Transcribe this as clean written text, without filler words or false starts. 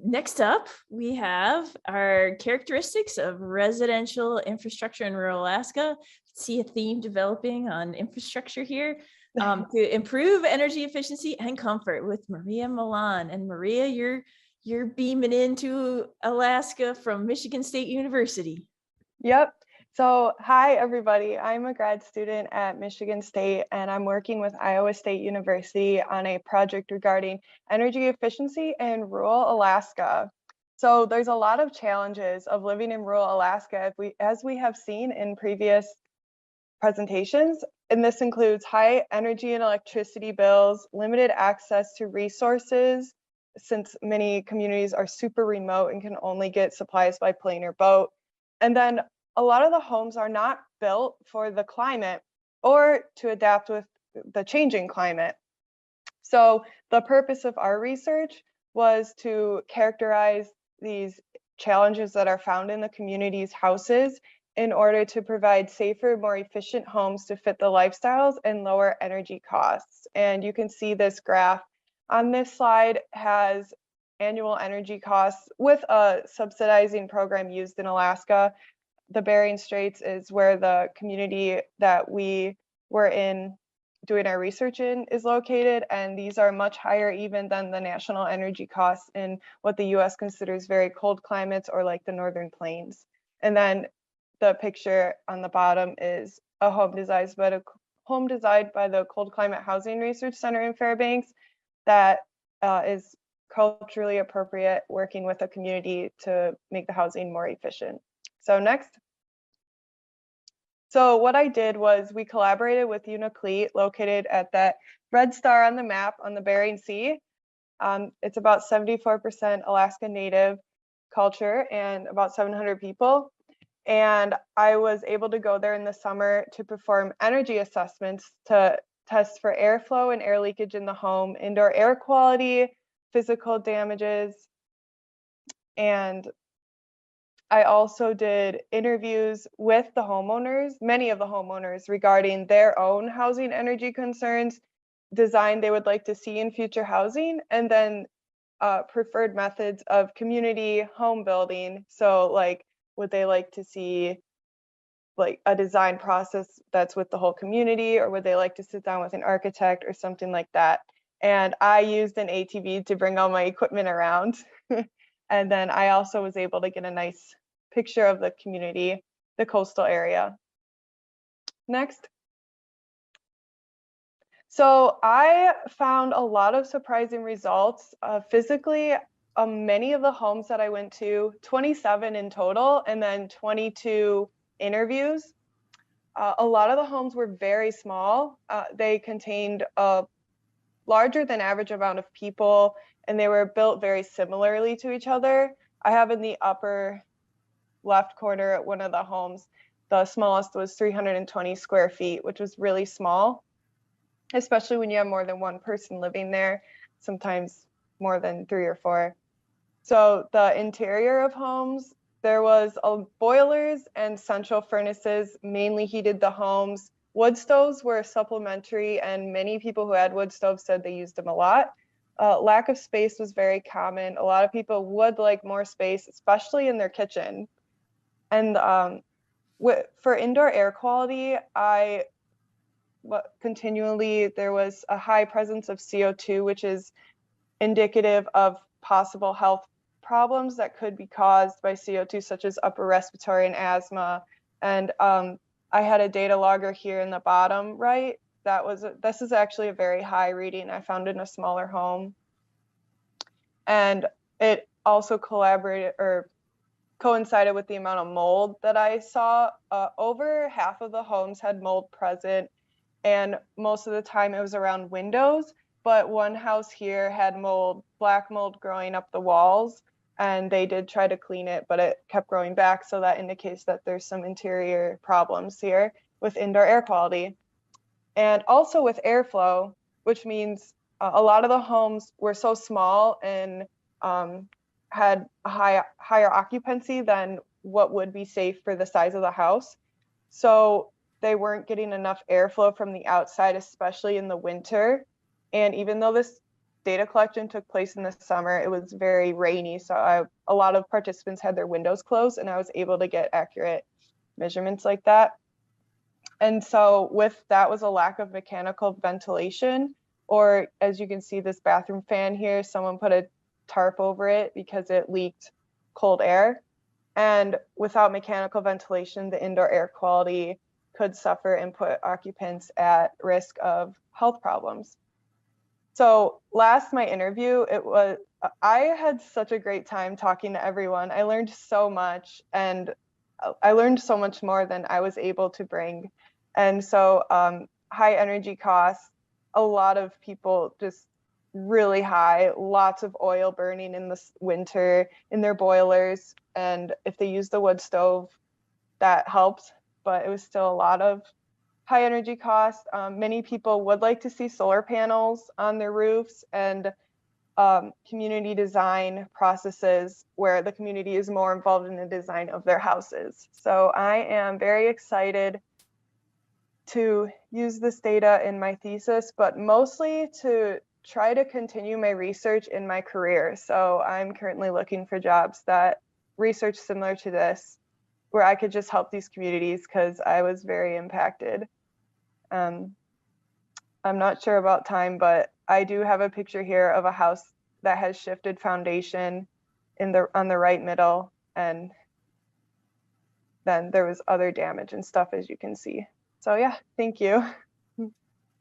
Next up, we have our characteristics of residential infrastructure in rural Alaska. See a theme developing on infrastructure here. To improve energy efficiency and comfort with Maria Milan. And Maria, you're beaming into Alaska from Michigan State University. Yep. So, hi, everybody. I'm a grad student at Michigan State, and I'm working with Iowa State University on a project regarding energy efficiency in rural Alaska. So, there's a lot of challenges of living in rural Alaska, as we have seen in previous presentations, and this includes high energy and electricity bills, limited access to resources, since many communities are super remote and can only get supplies by plane or boat. And then a lot of the homes are not built for the climate or to adapt with the changing climate. So the purpose of our research was to characterize these challenges that are found in the community's houses in order to provide safer, more efficient homes to fit the lifestyles and lower energy costs. And you can see this graph on this slide has annual energy costs with a subsidizing program used in Alaska. The Bering Straits is where the community that we were in doing our research in is located, and these are much higher even than the national energy costs in what the US considers very cold climates or like the Northern Plains. And then the picture on the bottom is a home designed by the Cold Climate Housing Research Center in Fairbanks that is culturally appropriate, working with a community to make the housing more efficient. So next. So what I did was we collaborated with Unalakleet, located at that red star on the map on the Bering Sea. It's about 74% Alaska Native culture and about 700 people. And I was able to go there in the summer to perform energy assessments to test for airflow and air leakage in the home, indoor air quality, physical damages, and I also did interviews with the homeowners, many of the homeowners, regarding their own housing energy concerns, design they would like to see in future housing, and then preferred methods of community home building. So like, would they like to see like a design process that's with the whole community, or would they like to sit down with an architect or something like that? And I used an ATV to bring all my equipment around. And then I also was able to get a nice picture of the community, the coastal area. Next. So I found a lot of surprising results. Physically, many of the homes that I went to, 27 in total, and then 22 interviews. A lot of the homes were very small. They contained a larger than average amount of people, and they were built very similarly to each other. I have in the upper left corner at one of the homes, the smallest was 320 square feet, which was really small, especially when you have more than one person living there, sometimes more than 3 or 4. So the interior of homes, there was boilers and central furnaces mainly heated the homes. Wood stoves were supplementary, and many people who had wood stoves said they used them a lot. Lack of space was very common. A lot of people would like more space, especially in their kitchen. And for indoor air quality, continually there was a high presence of CO2, which is indicative of possible health problems that could be caused by CO2, such as upper respiratory and asthma. And I had a data logger here in the bottom right. This is actually a very high reading I found in a smaller home. And it also coincided with the amount of mold that I saw. Over half of the homes had mold present, and most of the time it was around windows, but one house here had black mold growing up the walls, and they did try to clean it, but it kept growing back, so that indicates that there's some interior problems here with indoor air quality. And also with airflow, which means a lot of the homes were so small and had a higher occupancy than what would be safe for the size of the house. So they weren't getting enough airflow from the outside, especially in the winter. And even though this data collection took place in the summer, it was very rainy. So a lot of participants had their windows closed, and I was able to get accurate measurements like that. And so with that was a lack of mechanical ventilation, or as you can see, this bathroom fan here, someone put a tarp over it because it leaked cold air. And without mechanical ventilation, the indoor air quality could suffer and put occupants at risk of health problems. So last my interview, I had such a great time talking to everyone. I learned so much, and I learned so much more than I was able to bring. And so high energy costs, a lot of people just really high, lots of oil burning in the winter in their boilers. And if they use the wood stove, that helped, but it was still a lot of high energy costs. Many people would like to see solar panels on their roofs, and community design processes where the community is more involved in the design of their houses. So I am very excited to use this data in my thesis, but mostly to try to continue my research in my career. So I'm currently looking for jobs that research similar to this, where I could just help these communities because I was very impacted. I'm not sure about time, but I do have a picture here of a house that has shifted foundation on the right middle, and then there was other damage and stuff, as you can see. So yeah, thank you.